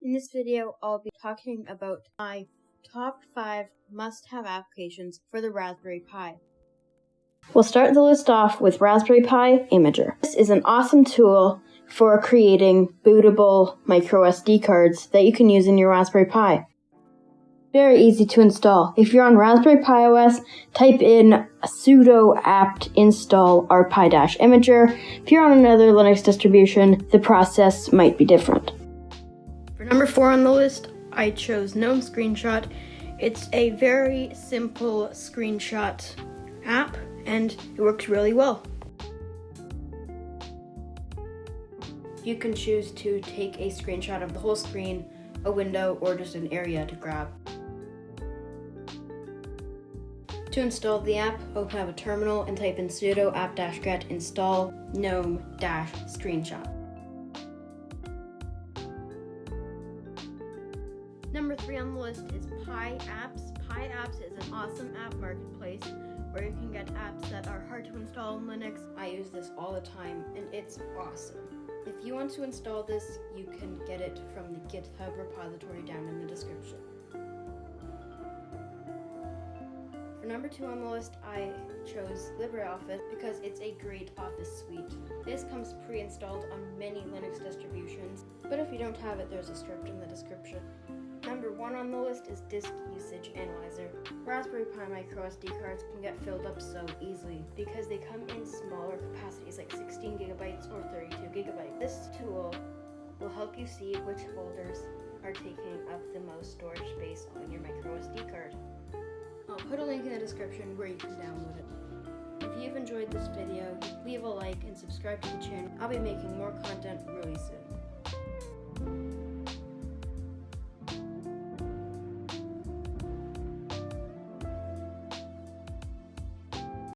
In this video, I'll be talking about my top 5 must-have applications for the Raspberry Pi. We'll start the list off with Raspberry Pi Imager. This is an awesome tool for creating bootable microSD cards that you can use in your Raspberry Pi. Very easy to install. If you're on Raspberry Pi OS, type in sudo apt install rpi-imager. If you're on another Linux distribution, the process might be different. For number 4 on the list, I chose Gnome Screenshot. It's a very simple screenshot app, and it works really well. You can choose to take a screenshot of the whole screen, a window, or just an area to grab. To install the app, open up a terminal and type in sudo apt-get install gnome-screenshot. Number 3 on the list is PiApps. PiApps is an awesome app marketplace where you can get apps that are hard to install in Linux. I use this all the time and it's awesome. If you want to install this, you can get it from the GitHub repository down in the description. For number 2 on the list, I chose LibreOffice because it's a great office suite. This comes pre-installed on many Linux distributions, but if you don't have it, there's a script in the description. Number 1 on the list is Disk Usage Analyzer. Raspberry Pi microSD cards can get filled up so easily because they come in smaller capacities like 16 gigabytes or 32 gigabytes. This tool will help you see which folders are taking up the most storage space on your microSD card. I'll put a link in the description where you can download it. If you've enjoyed this video, leave a like and subscribe to the channel. I'll be making more content really soon.